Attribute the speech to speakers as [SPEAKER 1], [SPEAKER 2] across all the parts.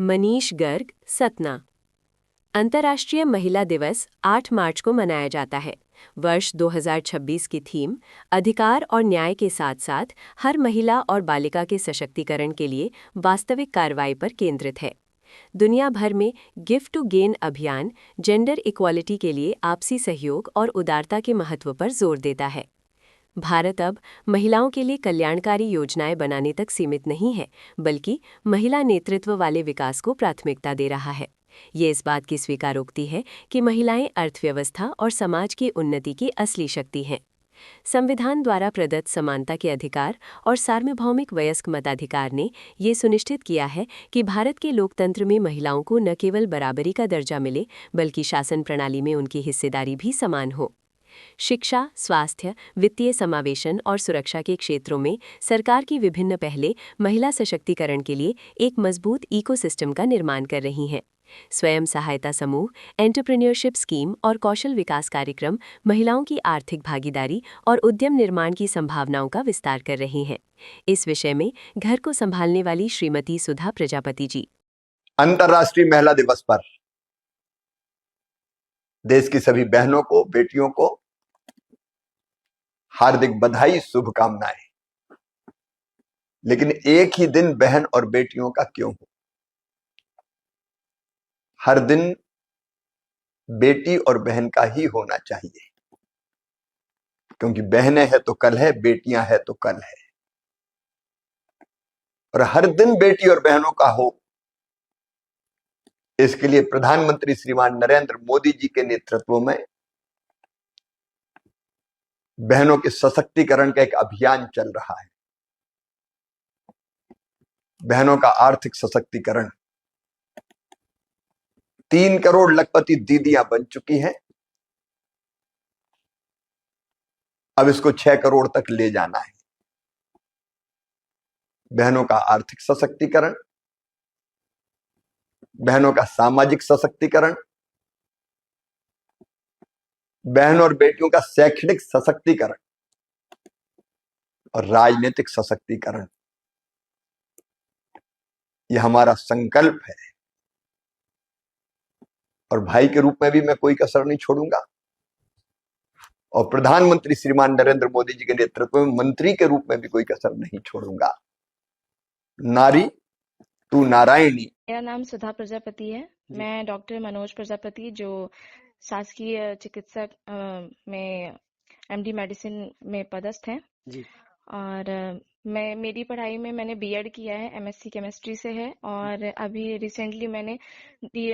[SPEAKER 1] मनीष गर्ग, सतना। अंतर्राष्ट्रीय महिला दिवस 8 मार्च को मनाया जाता है। वर्ष 2026 की थीम अधिकार और न्याय के साथ साथ हर महिला और बालिका के सशक्तिकरण के लिए वास्तविक कार्रवाई पर केंद्रित है। दुनिया भर में गिफ्ट टू गेन अभियान जेंडर इक्वालिटी के लिए आपसी सहयोग और उदारता के महत्व पर जोर देता है। भारत अब महिलाओं के लिए कल्याणकारी योजनाएं बनाने तक सीमित नहीं है, बल्कि महिला नेतृत्व वाले विकास को प्राथमिकता दे रहा है। ये इस बात की स्वीकारोक्ति है कि महिलाएं अर्थव्यवस्था और समाज की उन्नति की असली शक्ति हैं। संविधान द्वारा प्रदत्त समानता के अधिकार और सार्वभौमिक वयस्क मताधिकार ने ये सुनिश्चित किया है कि भारत के लोकतंत्र में महिलाओं को न केवल बराबरी का दर्जा मिले, बल्कि शासन प्रणाली में उनकी हिस्सेदारी भी समान हो। शिक्षा, स्वास्थ्य, वित्तीय समावेशन और सुरक्षा के क्षेत्रों में सरकार की विभिन्न पहलें महिला सशक्तिकरण के लिए एक मजबूत इकोसिस्टम का निर्माण कर रही हैं। स्वयं सहायता समूह, एंटरप्रेन्योरशिप स्कीम और कौशल विकास कार्यक्रम महिलाओं की आर्थिक भागीदारी और उद्यम निर्माण की संभावनाओं का विस्तार कर रहे हैं। इस विषय में घर को संभालने वाली श्रीमती सुधा प्रजापति जी।
[SPEAKER 2] अंतर्राष्ट्रीय महिला दिवस पर देश की सभी बहनों को, बेटियों को हार्दिक बधाई, शुभकामनाएं। लेकिन एक ही दिन बहन और बेटियों का क्यों हो? हर दिन बेटी और बहन का ही होना चाहिए, क्योंकि बहनें हैं तो कल है, बेटियां हैं तो कल है। और हर दिन बेटी और बहनों का हो, इसके लिए प्रधानमंत्री श्रीमान नरेंद्र मोदी जी के नेतृत्व में बहनों के सशक्तिकरण का एक अभियान चल रहा है। बहनों का आर्थिक सशक्तिकरण 3 करोड़ लखपति दीदियां बन चुकी हैं। अब इसको 6 करोड़ तक ले जाना है। बहनों का आर्थिक सशक्तिकरण, बहनों का सामाजिक सशक्तिकरण, बहन और बेटियों का शैक्षणिक सशक्तिकरण और राजनीतिक सशक्तिकरण, यह हमारा संकल्प है। और भाई के रूप में भी मैं कोई कसर नहीं छोड़ूंगा, और प्रधानमंत्री श्रीमान नरेंद्र मोदी जी के नेतृत्व में मंत्री के रूप में भी कोई कसर नहीं छोड़ूंगा। नारी तू नारायणी।
[SPEAKER 3] मेरा नाम सुधा प्रजापति है। मैं डॉक्टर मनोज प्रजापति, जो शासकीय चिकित्सक में एमडी मेडिसिन में पदस्थ हैं जी। और मेरी पढ़ाई में मैंने बीएड किया है, एमएससी केमिस्ट्री से है, और अभी रिसेंटली मैंने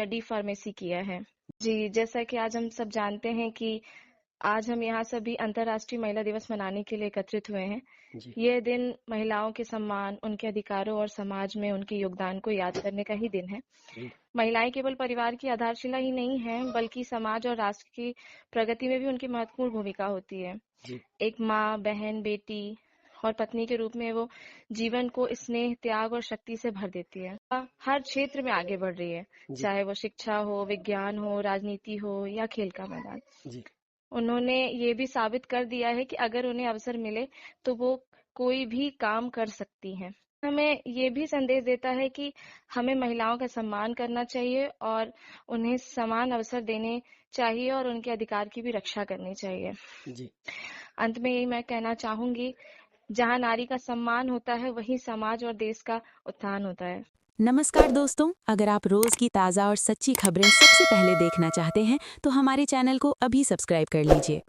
[SPEAKER 3] डी फार्मेसी किया है जी। जैसा कि आज हम सब जानते हैं कि आज हम यहाँ सभी अंतर्राष्ट्रीय महिला दिवस मनाने के लिए एकत्रित हुए हैं। ये दिन महिलाओं के सम्मान, उनके अधिकारों और समाज में उनके योगदान को याद करने का ही दिन है। महिलाएं केवल परिवार की आधारशिला ही नहीं है, बल्कि समाज और राष्ट्र की प्रगति में भी उनकी महत्वपूर्ण भूमिका होती है। एक माँ, बहन, बेटी और पत्नी के रूप में वो जीवन को स्नेह, त्याग और शक्ति से भर देती है। हर क्षेत्र में आगे बढ़ रही है, चाहे वो शिक्षा हो, विज्ञान हो, राजनीति हो या खेल का मैदान। उन्होंने ये भी साबित कर दिया है कि अगर उन्हें अवसर मिले तो वो कोई भी काम कर सकती हैं। हमें ये भी संदेश देता है कि हमें महिलाओं का सम्मान करना चाहिए और उन्हें समान अवसर देने चाहिए और उनके अधिकार की भी रक्षा करनी चाहिए जी। अंत में यही मैं कहना चाहूंगी, जहाँ नारी का सम्मान होता है वहीं समाज और देश का उत्थान होता है।
[SPEAKER 4] नमस्कार दोस्तों, अगर आप रोज की ताज़ा और सच्ची खबरें सबसे पहले देखना चाहते हैं तो हमारे चैनल को अभी सब्सक्राइब कर लीजिए।